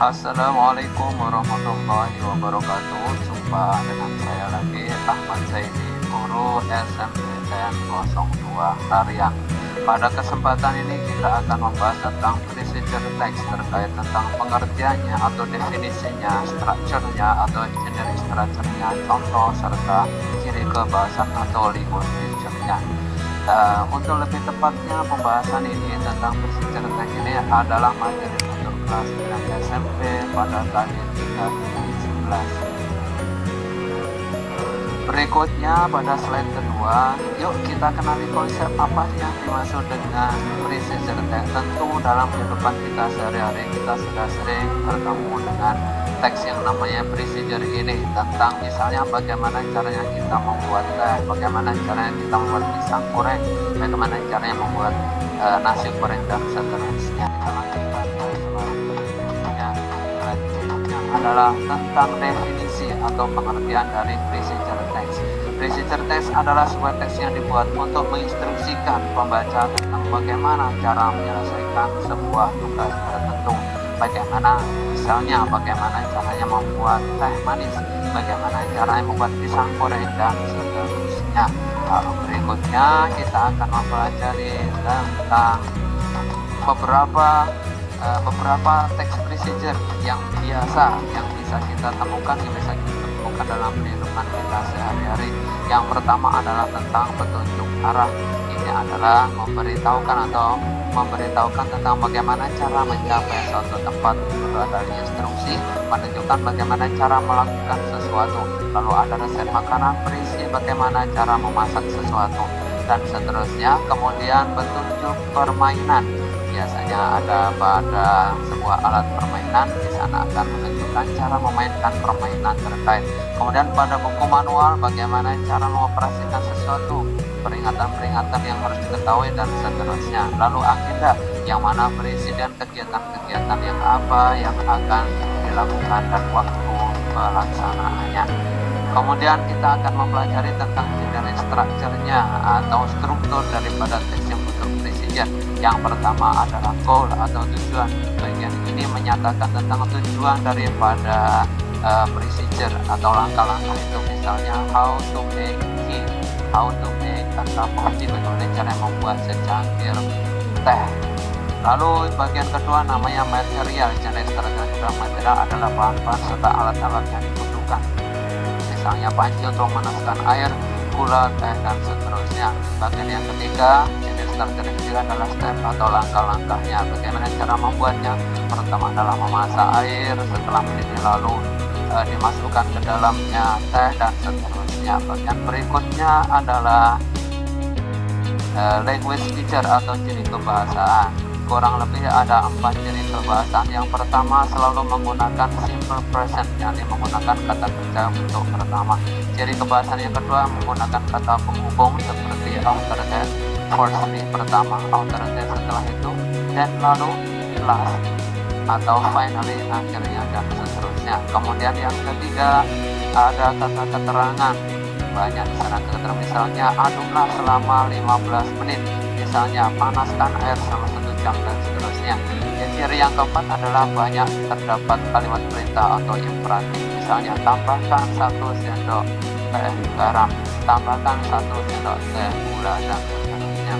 Assalamualaikum warahmatullahi wabarakatuh. Jumpa dengan saya lagi, Ahmad Zaidi, guru SMPTN 02 Tarian. Pada kesempatan ini kita akan membahas tentang procedure text terkait tentang pengertiannya atau definisinya, strukturnya atau generic strukturnya, contoh serta ciri kebahasan atau legal feature-nya. Untuk lebih tepatnya pembahasan ini tentang procedure text ini adalah materi untuk kelas 9 SMP pada tanggal 3/17. Berikutnya pada slide kedua, yuk kita kenali konsep apa yang dimaksud dengan procedure text. Tentu dalam kehidupan kita sehari-hari kita sudah sering bertemu dengan teks yang namanya procedure ini, tentang misalnya bagaimana caranya kita membuat teh, bagaimana caranya kita membuat pisang goreng, bagaimana caranya membuat nasi goreng dan seterusnya. Kita lanjutkan selanjutnya adalah tentang definisi atau pengertian dari procedure text. Procedure text adalah sebuah teks yang dibuat untuk menginstruksikan pembaca tentang bagaimana cara menyelesaikan sebuah tugas tertentu. Bagaimana misalnya bagaimana caranya membuat teh manis, bagaimana caranya membuat pisang goreng dan seterusnya. Lalu berikutnya kita akan mempelajari tentang beberapa teks procedure yang biasa yang bisa kita temukan dalam kehidupan kita sehari-hari. Yang pertama adalah tentang petunjuk arah. Ini adalah memberitahukan tentang bagaimana cara mencapai suatu tempat. Lalu ada instruksi menunjukkan bagaimana cara melakukan sesuatu. Lalu ada resep makanan berisi bagaimana cara memasak sesuatu dan seterusnya. Kemudian petunjuk permainan. Biasanya ada pada sebuah alat permainan, di sana akan menunjukkan cara memainkan permainan terkait. Kemudian pada buku manual bagaimana cara mengoperasikan sesuatu, peringatan-peringatan yang harus diketahui dan seterusnya. Lalu agenda yang mana berisi dan kegiatan-kegiatan yang apa yang akan dilakukan dan waktu pelaksanaannya. Kemudian kita akan mempelajari tentang generic structure-nya atau struktur daripada teks yang bentuk procedure. Yang pertama adalah goal atau tujuan. Bagian ini menyatakan tentang tujuan daripada procedure atau langkah-langkah itu, misalnya how to make a cup of tea, bagaimana cara membuat secangkir teh. Lalu bagian kedua namanya material. Jenis struktur material adalah bahan-bahan serta alat-alat yang dibutuhkan, misalnya panci untuk memanaskan air, gula, teh, dan seterusnya. Bagian yang ketiga, jenis struktur yang ketiga adalah step atau langkah-langkahnya. Bagaimana cara membuatnya? Pertama adalah memasak air, setelah mendidih lalu dimasukkan ke dalamnya teh dan seterusnya. Bagian berikutnya adalah language feature atau ciri kebahasaan. Kurang lebih ada 4 ciri kebahasaan. Yang pertama selalu menggunakan simple present, yakni menggunakan kata kerja bentuk pertama. Ciri kebahasaan yang kedua menggunakan kata penghubung seperti after that, firstly pertama, after that setelah itu, dan lalu last atau finally akhirnya dan seterusnya. Kemudian yang ketiga ada kata keterangan. Banyak di sana keterangan, misalnya aduklah selama 15 menit, misalnya panaskan air selama 1 jam dan seterusnya. Ciri yang keempat adalah banyak terdapat kalimat perintah atau imperatif, misalnya tambahkan 1 sendok teh garam, tambahkan 1 sendok teh gula dan seterusnya.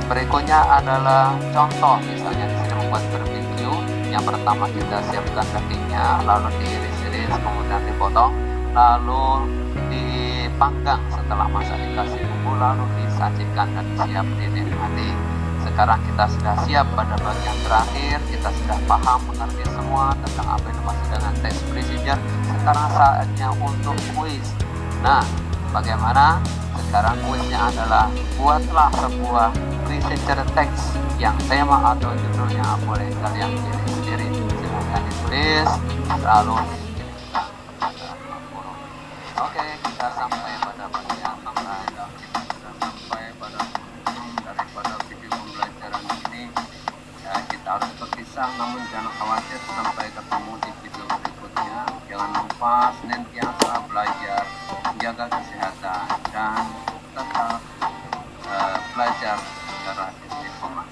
Berikutnya adalah contoh, misalnya di sini membuat barbecue. Yang pertama kita siapkan dagingnya, lalu diiris-iris, kemudian dipotong, lalu dipanggang. Setelah masak dikasih bumbu, lalu disajikan dan siap dinikmati. Sekarang kita sudah siap pada bagian terakhir, kita sudah paham mengerti semua tentang apa yang dimaksud dengan text procedure. Sekarang saatnya untuk kuis. Nah, bagaimana? Sekarang kuisnya adalah buatlah sebuah procedure text yang tema atau judulnya boleh kalian pilih sendiri. Silahkan ditulis lalu dikirimkan. Oke, kita sampai pada bagian kita sudah sampai pada ujung daripada video pembelajaran ini. Kita harus berpisah, namun jangan khawatir, sampai ketemu di video berikutnya. Jangan lupa senantiasa belajar, jaga kesehatan, dan tetap belajar secara istiqomah.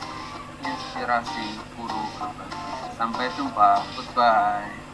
Inspirasi guru berbagi. Sampai jumpa. Goodbye.